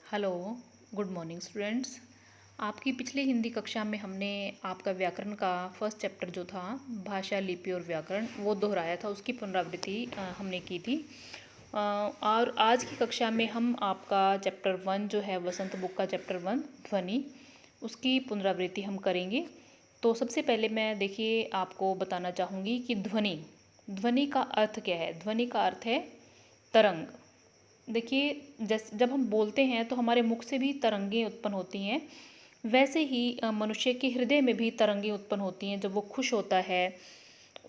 Hello, good morning students. आपकी पिछली हिंदी कक्षा में हमने आपका व्याकरण का फर्स्ट चैप्टर जो था भाषा, लिपि और व्याकरण वो दोहराया था, उसकी पुनरावृत्ति हमने की थी। और आज की कक्षा में हम आपका चैप्टर 1 जो है वसंत बुक का चैप्टर 1 ध्वनि, उसकी पुनरावृत्ति हम करेंगे। तो सबसे पहले मैं देखिए आपको बताना चाहूँगी कि ध्वनि ध्वनि का अर्थ क्या है। ध्वनि का अर्थ है तरंग। देखिए जब हम बोलते हैं तो हमारे मुख से भी तरंगें उत्पन्न होती हैं। वैसे ही मनुष्य के हृदय में भी तरंगें उत्पन्न होती हैं। जब वो खुश होता है,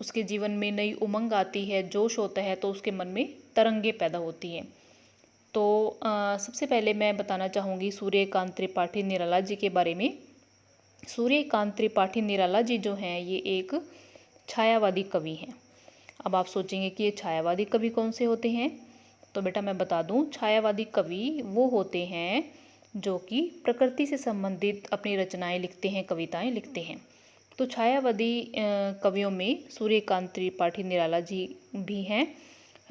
उसके जीवन में नई उमंग आती है, जोश होता है, तो उसके मन में तरंगें पैदा होती हैं। तो सबसे पहले मैं बताना चाहूँगी सूर्यकांत त्रिपाठी निराला जी के बारे में। सूर्यकांत त्रिपाठी निराला जी जो हैं ये एक छायावादी कवि हैं। अब आप सोचेंगे कि ये छायावादी कवि कौन से होते हैं। तो बेटा मैं बता दूं, छायावादी कवि वो होते हैं जो कि प्रकृति से संबंधित अपनी रचनाएं लिखते हैं, कविताएं लिखते हैं। तो छायावादी कवियों में सूर्यकांत त्रिपाठी निराला जी भी हैं।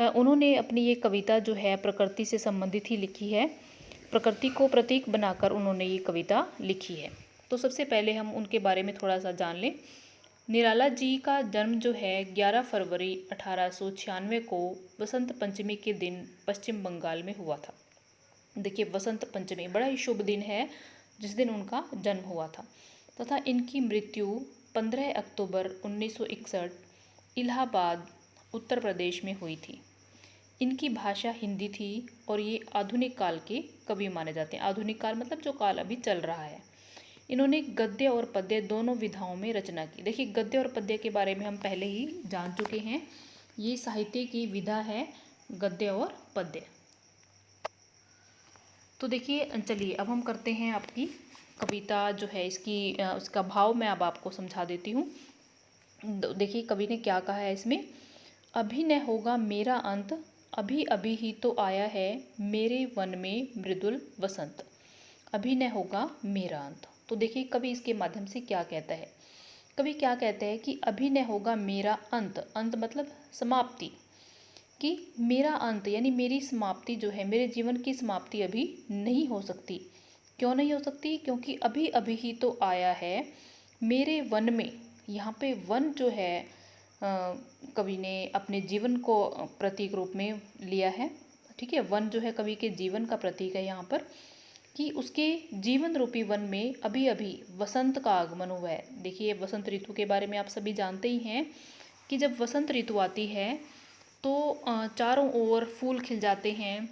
उन्होंने अपनी ये कविता जो है प्रकृति से संबंधित ही लिखी है। प्रकृति को प्रतीक बनाकर उन्होंने ये कविता लिखी है। तो सबसे पहले हम उनके बारे में थोड़ा सा जान लें। निराला जी का जन्म जो है 11 फरवरी 1896 को वसंत पंचमी के दिन पश्चिम बंगाल में हुआ था। देखिए वसंत पंचमी बड़ा ही शुभ दिन है जिस दिन उनका जन्म हुआ था, तथा इनकी मृत्यु 15 अक्टूबर 1961 इलाहाबाद उत्तर प्रदेश में हुई थी। इनकी भाषा हिंदी थी और ये आधुनिक काल के कवि माने जाते हैं। आधुनिक काल मतलब जो काल अभी चल रहा है। इन्होंने गद्य और पद्य दोनों विधाओं में रचना की। देखिए गद्य और पद्य के बारे में हम पहले ही जान चुके हैं। ये साहित्य की विधा है गद्य और पद्य। तो देखिए चलिए अब हम करते हैं आपकी कविता जो है उसका भाव मैं अब आपको समझा देती हूँ। देखिए कवि ने क्या कहा है इसमें। अभी न होगा मेरा अंत, अभी अभी ही तो आया है मेरे वन में मृदुल वसंत। अभी न होगा मेरा अंत। तो देखिए कवि इसके माध्यम से क्या कहता है। कवि क्या कहता है कि अभी न होगा मेरा अंत, अंत मतलब समाप्ति, कि मेरा अंत यानी मेरी समाप्ति जो है, मेरे जीवन की समाप्ति अभी नहीं हो सकती। क्यों नहीं हो सकती? क्योंकि अभी अभी ही तो आया है मेरे वन में। यहाँ पे वन जो है कवि ने अपने जीवन को प्रतीक रूप में लिया है। ठीक है, वन जो है कवि के जीवन का प्रतीक है यहाँ पर, कि उसके जीवन रूपी वन में अभी अभी वसंत का आगमन हुआ है। देखिए वसंत ऋतु के बारे में आप सभी जानते ही हैं कि जब वसंत ऋतु आती है तो चारों ओर फूल खिल जाते हैं,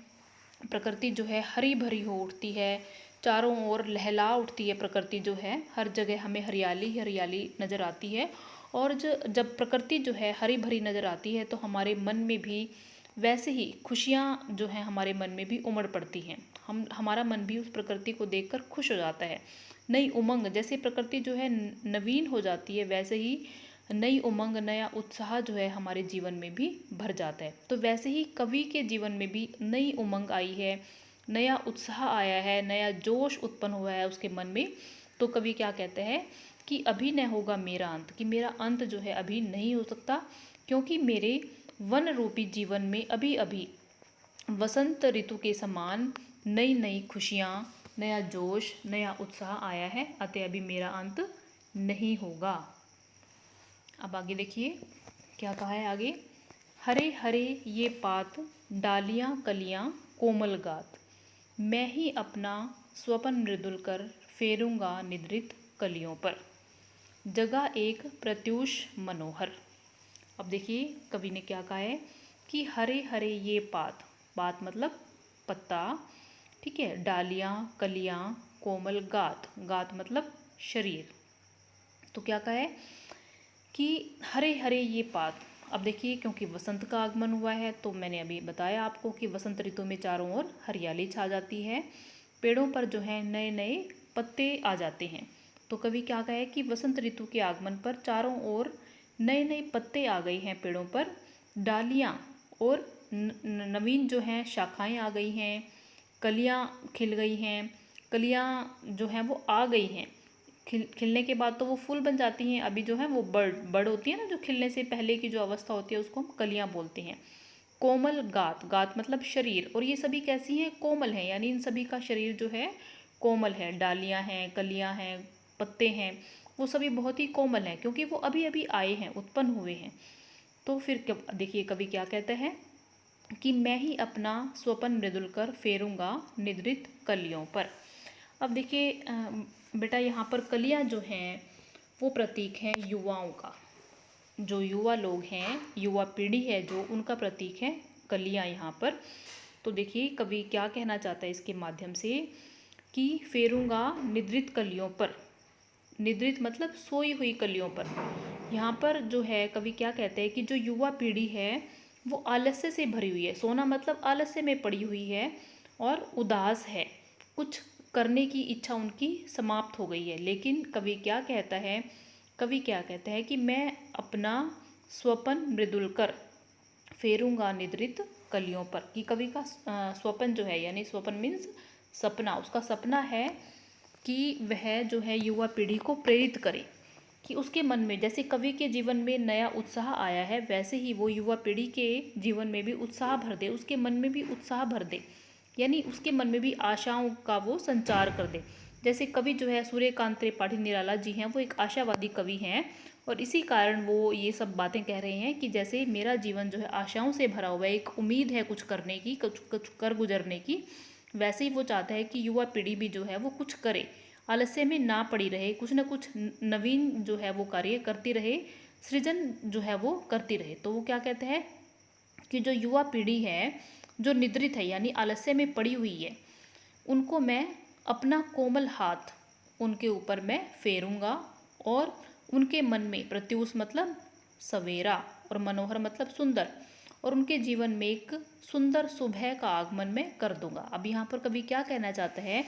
प्रकृति जो है हरी भरी हो उठती है, चारों ओर लहला उठती है प्रकृति जो है, हर जगह हमें हरियाली हरियाली नज़र आती है। और जब प्रकृति जो है हरी भरी नज़र आती है तो हमारे मन में भी वैसे ही खुशियाँ जो हैं हमारे मन में भी उमड़ पड़ती हैं। हमारा मन भी उस प्रकृति को देखकर खुश हो जाता है। नई उमंग, जैसे प्रकृति जो है नवीन हो जाती है वैसे ही नई उमंग, नया उत्साह जो है हमारे जीवन में भी भर जाता है। तो वैसे ही कवि के जीवन में भी नई उमंग आई है, नया उत्साह आया है, नया जोश उत्पन्न हुआ है उसके मन में। तो कवि क्या कहते हैं कि अभी न होगा मेरा अंत, कि मेरा अंत जो है अभी नहीं हो सकता, क्योंकि मेरे वन रूपी जीवन में अभी अभी वसंत ऋतु के समान नई नई खुशियाँ, नया जोश, नया उत्साह आया है, अतः अभी मेरा अंत नहीं होगा। अब आगे देखिए क्या कहा है आगे। हरे हरे ये पात, डालियाँ कलियाँ कोमल गात, मैं ही अपना स्वपन मृदुल कर फेरूंगा निद्रित कलियों पर, जगह एक प्रत्यूष मनोहर। अब देखिए कवि ने क्या कहा है कि हरे हरे ये पात, पात मतलब पत्ता, ठीक है, डालियाँ कलियाँ कोमल गात, गात मतलब शरीर। तो क्या कहा है कि हरे हरे ये पात। अब देखिए क्योंकि वसंत का आगमन हुआ है तो मैंने अभी बताया आपको कि वसंत ऋतु में चारों ओर हरियाली छा जाती है, पेड़ों पर जो है नए नए पत्ते आ जाते हैं। तो कवि क्या कहे कि वसंत ऋतु के आगमन पर चारों ओर नए नए पत्ते आ गए हैं पेड़ों पर, डालियाँ और नवीन जो हैं शाखाएं आ गई हैं, कलियाँ खिल गई हैं, कलियाँ जो हैं वो आ गई हैं। खिलने के बाद तो वो फूल बन जाती हैं, अभी जो है वो बड़ होती है ना, जो खिलने से पहले की जो अवस्था होती है उसको हम कलियाँ बोलते हैं। कोमल गात, गात मतलब शरीर, और ये सभी कैसी हैं, कोमल हैं, यानी इन सभी का शरीर जो है कोमल है, डालियां हैं, कलियां हैं, पत्ते हैं, वो सभी बहुत ही कोमल हैं क्योंकि वो अभी अभी आए हैं, उत्पन्न हुए हैं। तो फिर देखिए कवि क्या कहते हैं कि मैं ही अपना स्वपन मृदुल कर फेरूंगा निद्रित कलियों पर। अब देखिए बेटा यहाँ पर कलियाँ जो हैं वो प्रतीक हैं युवाओं का, जो युवा लोग हैं, युवा पीढ़ी है जो, उनका प्रतीक है कलियाँ यहाँ पर। तो देखिए कवि क्या कहना चाहता है इसके माध्यम से कि फेरूंगा निद्रित कलियों पर, निद्रित मतलब सोई हुई कलियों पर। यहाँ पर जो है कवि क्या कहते हैं कि जो युवा पीढ़ी है वो आलस्य से भरी हुई है, सोना मतलब आलस्य में पड़ी हुई है और उदास है, कुछ करने की इच्छा उनकी समाप्त हो गई है। लेकिन कवि क्या कहता है, कवि क्या कहता है कि मैं अपना स्वपन मृदुल कर फेरूंगा निद्रित कलियों पर, कि कवि का स्वपन जो है, यानी स्वपन मीन्स सपना, उसका सपना है कि वह जो है युवा पीढ़ी को प्रेरित करे, कि उसके मन में जैसे कवि के जीवन में नया उत्साह आया है वैसे ही वो युवा पीढ़ी के जीवन में भी उत्साह भर दे, उसके मन में भी उत्साह भर दे, यानी उसके मन में भी आशाओं का वो संचार कर दे। जैसे कवि जो है सूर्यकांत त्रिपाठी निराला जी हैं, वो एक आशावादी कवि हैं और इसी कारण वो ये सब बातें कह रहे हैं कि जैसे मेरा जीवन जो है आशाओं से भरा हुआ है, एक उम्मीद है कुछ करने की, कुछ कर गुजरने की, वैसे ही वो चाहता है कि युवा पीढ़ी भी जो है वो कुछ करे, आलस्य में ना पड़ी रहे, कुछ ना कुछ नवीन जो है वो कार्य करती रहे, सृजन जो है वो करती रहे। तो वो क्या कहते हैं कि जो युवा पीढ़ी है जो निद्रित है यानी आलस्य में पड़ी हुई है, उनको मैं अपना कोमल हाथ उनके ऊपर मैं फेरूंगा और उनके मन में, प्रत्यूष मतलब सवेरा और मनोहर मतलब सुंदर, और उनके जीवन में एक सुंदर सुबह का आगमन मैं कर दूंगा। अब यहाँ पर कवि क्या कहना चाहता है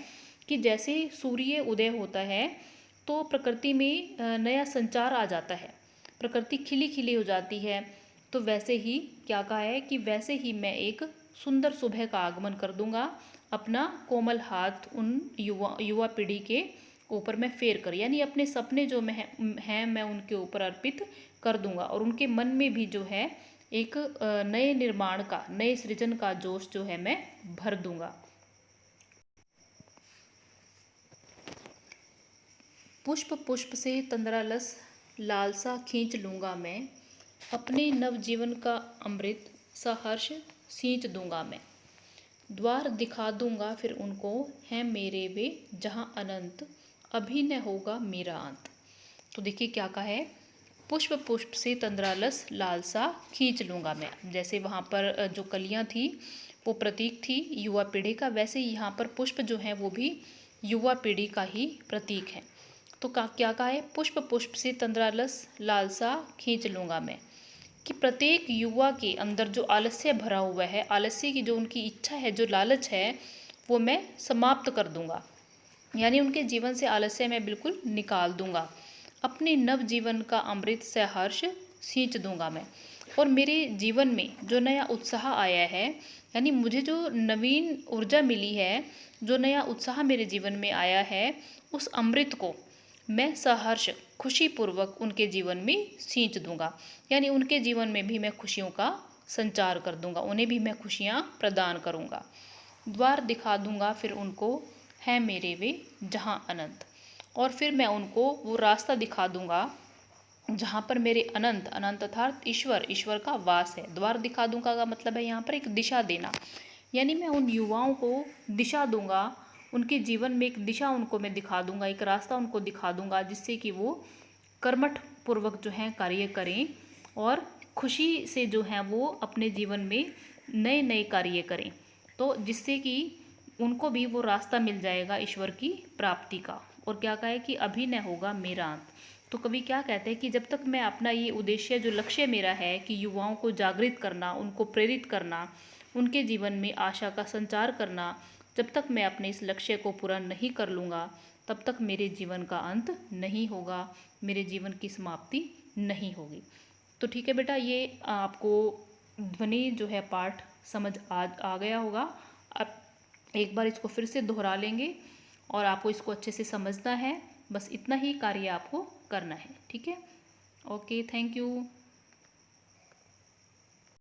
कि जैसे सूर्य उदय होता है तो प्रकृति में नया संचार आ जाता है, प्रकृति खिली खिली हो जाती है, तो वैसे ही क्या कहा है कि वैसे ही मैं एक सुंदर सुबह का आगमन कर दूंगा, अपना कोमल हाथ उन युवा पीढ़ी के ऊपर मैं फेर कर, यानी अपने सपने जो हैं मैं उनके ऊपर अर्पित कर दूंगा, और उनके मन में भी जो है एक नए निर्माण का, नए सृजन का जोश जो है मैं भर दूंगा। पुष्प पुष्प से तंद्रालस लालसा खींच लूँगा मैं, अपने नवजीवन का अमृत सहर्ष सींच दूंगा मैं, द्वार दिखा दूंगा फिर उनको हैं मेरे वे जहाँ अनंत, अभी न होगा मेरा अंत। तो देखिए क्या कहा है, पुष्प पुष्प से तंद्रालस लालसा खींच लूँगा मैं, जैसे वहाँ पर जो कलियाँ थी वो प्रतीक थी युवा पीढ़ी का, वैसे ही यहाँ पर पुष्प जो हैं वो भी युवा पीढ़ी का ही प्रतीक है। तो क्या कहा है, पुष्प पुष्प से तंद्रालस लालसा खींच लूँगा मैं, कि प्रत्येक युवा के अंदर जो आलस्य भरा हुआ है, आलस्य की जो उनकी इच्छा है, जो लालच है, वो मैं समाप्त कर दूंगा, यानी उनके जीवन से आलस्य मैं बिल्कुल निकाल दूंगा, अपने नव जीवन का अमृत से हर्ष सींच दूंगा मैं, और मेरे जीवन में जो नया उत्साह आया है, यानी मुझे जो नवीन ऊर्जा मिली है, जो नया उत्साह मेरे जीवन में आया है, उस अमृत को मैं सहर्ष खुशीपूर्वक उनके जीवन में सींच दूंगा, यानी उनके जीवन में भी मैं खुशियों का संचार कर दूंगा, उन्हें भी मैं खुशियाँ प्रदान करूंगा, द्वार दिखा दूंगा फिर उनको है मेरे वे जहाँ अनंत, और फिर मैं उनको वो रास्ता दिखा दूंगा जहाँ पर मेरे अनंत, अनंत अर्थात ईश्वर, ईश्वर का वास है। द्वार दिखा दूंगा का मतलब है यहाँ पर एक दिशा देना, यानी मैं उन युवाओं को दिशा दूंगा, उनके जीवन में एक दिशा उनको मैं दिखा दूंगा, एक रास्ता उनको दिखा दूंगा, जिससे कि वो कर्मठ पूर्वक जो है कार्य करें और खुशी से जो है वो अपने जीवन में नए नए कार्य करें, तो जिससे कि उनको भी वो रास्ता मिल जाएगा ईश्वर की प्राप्ति का। और क्या कहा है कि अभी न होगा मेरा अंत। तो कवि क्या कहते हैं कि जब तक मैं अपना ये उद्देश्य, जो लक्ष्य मेरा है कि युवाओं को जागृत करना, उनको प्रेरित करना, उनके जीवन में आशा का संचार करना, जब तक मैं अपने इस लक्ष्य को पूरा नहीं कर लूँगा तब तक मेरे जीवन का अंत नहीं होगा, मेरे जीवन की समाप्ति नहीं होगी। तो ठीक है बेटा, ये आपको ध्वनि जो है पाठ समझ आ गया होगा। अब एक बार इसको फिर से दोहरा लेंगे और आपको इसको अच्छे से समझना है, बस इतना ही कार्य आपको करना है। ठीक है, ओके, थैंक यू।